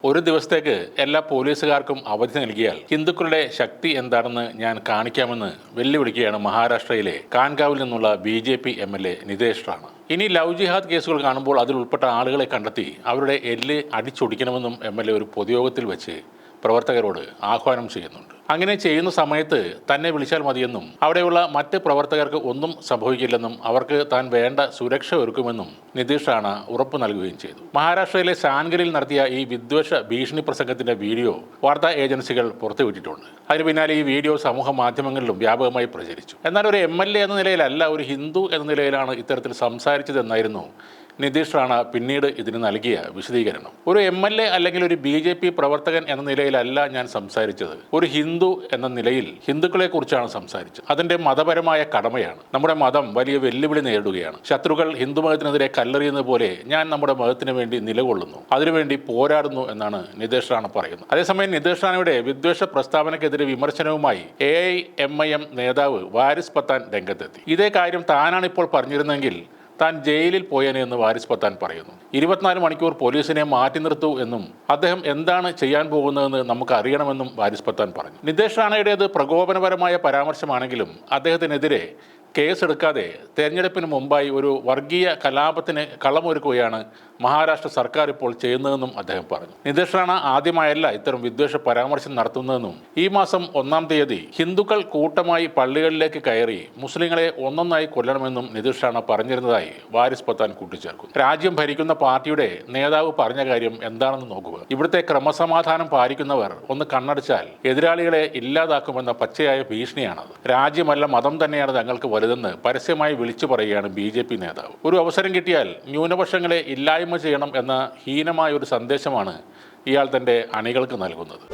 ഒരു ദിവസത്തേക്ക് എല്ലാ പോലീസുകാർക്കും അവധി നൽകിയാൽ ഹിന്ദുക്കളുടെ ശക്തി എന്താണെന്ന് ഞാൻ കാണിക്കാമെന്ന് വെല്ലുവിളിക്കുകയാണ് മഹാരാഷ്ട്രയിലെ കാൻഗാവിൽ നിന്നുള്ള BJP MLA നിതേഷ് റാണ. ഇനി ലവ് ജിഹാദ് കേസുകൾ കാണുമ്പോൾ അതിൽ ഉൾപ്പെട്ട ആളുകളെ കണ്ടെത്തി അവരുടെ എല്ല് അടിച്ചൊടിക്കണമെന്നും MLA ഒരു പൊതുയോഗത്തിൽ വെച്ച് പ്രവർത്തകരോട് ആഹ്വാനം ചെയ്യുന്നുണ്ട്. അങ്ങനെ ചെയ്യുന്ന സമയത്ത് തന്നെ വിളിച്ചാൽ മതിയെന്നും അവിടെയുള്ള മറ്റ് പ്രവർത്തകർക്ക് ഒന്നും സംഭവിക്കില്ലെന്നും അവർക്ക് താൻ വേണ്ട സുരക്ഷ ഒരുക്കുമെന്നും നിതീഷ് റാണ ഉറപ്പ് നൽകുകയും ചെയ്തു. മഹാരാഷ്ട്രയിലെ സാൻഗലിൽ നടത്തിയ ഈ വിദ്വേഷ ഭീഷണി പ്രസംഗത്തിന്റെ വീഡിയോ വാർത്താ ഏജൻസികൾ പുറത്തുവിട്ടിട്ടുണ്ട്. അതിന് പിന്നാലെ ഈ വീഡിയോ സമൂഹ മാധ്യമങ്ങളിലും വ്യാപകമായി പ്രചരിച്ചു. എന്നാൽ ഒരു MLA എന്ന നിലയിലല്ല, ഒരു ഹിന്ദു എന്ന നിലയിലാണ് ഇത്തരത്തിൽ സംസാരിച്ചതെന്നായിരുന്നു നിതീഷ് റാണ പിന്നീട് ഇതിന് നൽകിയ വിശദീകരണം. ഒരു MLA അല്ലെങ്കിൽ ഒരു BJP പ്രവർത്തകൻ എന്ന നിലയിലല്ല ഞാൻ സംസാരിച്ചത്, ഒരു ഹിന്ദു എന്ന നിലയിൽ ഹിന്ദുക്കളെ കുറിച്ചാണ് സംസാരിച്ചത്. അതിന്റെ മതപരമായ കടമയാണ്. നമ്മുടെ മതം വലിയ വെല്ലുവിളി നേരിടുകയാണ്. ശത്രുക്കൾ ഹിന്ദു മതത്തിനെതിരെ കല്ലെറിയുന്നത് പോലെ ഞാൻ നമ്മുടെ മതത്തിന് വേണ്ടി നിലകൊള്ളുന്നു, അതിനുവേണ്ടി പോരാടുന്നു എന്നാണ് നിതീഷ് റാണ പറയുന്നത്. അതേസമയം നിതീഷ് റാണയുടെ വിദ്വേഷ പ്രസ്താവനയ്ക്കെതിരെ വിമർശനവുമായി AIMIM നേതാവ് വാരിസ് പത്താൻ രംഗത്തെത്തി. ഇതേ കാര്യം താനാണ് ഇപ്പോൾ പറഞ്ഞിരുന്നെങ്കിൽ താൻ ജയിലിൽ പോയേനെ എന്ന് വാരിസ് പത്താൻ പറയുന്നു. 24 മണിക്കൂർ പോലീസിനെ മാറ്റി നിർത്തൂ എന്നും അദ്ദേഹം എന്താണ് ചെയ്യാൻ പോകുന്നതെന്ന് നമുക്ക് അറിയണമെന്നും വാരിസ് പത്താൻ പറഞ്ഞു. നിതീഷ് റാണയുടേത് പ്രകോപനപരമായ പരാമർശമാണെങ്കിലും അദ്ദേഹത്തിനെതിരെ കേസെടുക്കാതെ തെരഞ്ഞെടുപ്പിന് മുമ്പായി ഒരു വർഗീയ കലാപത്തിന് കളമൊരുക്കുകയാണ് മഹാരാഷ്ട്ര സർക്കാർ ഇപ്പോൾ ചെയ്യുന്നതെന്നും അദ്ദേഹം പറഞ്ഞു. നിതീഷ് റാണ ആദ്യമായല്ല ഇത്തരം വിദ്വേഷ പരാമർശം നടത്തുന്നതെന്നും ഈ മാസം 1-ാം തീയതി ഹിന്ദുക്കൾ കൂട്ടമായി പള്ളികളിലേക്ക് കയറി മുസ്ലിങ്ങളെ ഒന്നൊന്നായി കൊല്ലണമെന്നും നിതീഷ് റാണ പറഞ്ഞിരുന്നതായി വാരിസ് പത്താൻ കൂട്ടിച്ചേർക്കുന്നു. രാജ്യം ഭരിക്കുന്ന പാർട്ടിയുടെ നേതാവ് പറഞ്ഞ കാര്യം എന്താണെന്ന് നോക്കുക. ഇവിടുത്തെ ക്രമസമാധാനം പാലിക്കുന്നവർ ഒന്ന് കണ്ണടച്ചാൽ എതിരാളികളെ ഇല്ലാതാക്കുമെന്ന പച്ചയായ ഭീഷണിയാണത്. രാജ്യമല്ല മതം തന്നെയാണ് തങ്ങൾക്ക് വലുതെന്ന് പരസ്യമായി വിളിച്ചു പറയുകയാണ് BJP നേതാവ്. ഒരു അവസരം കിട്ടിയാൽ ന്യൂനപക്ഷങ്ങളെ ഇല്ലായ്മ ചെയ്യണം എന്ന ഹീനമായ ഒരു സന്ദേശമാണ് ഇയാൾ തൻ്റെ അണികൾക്ക് നൽകുന്നത്.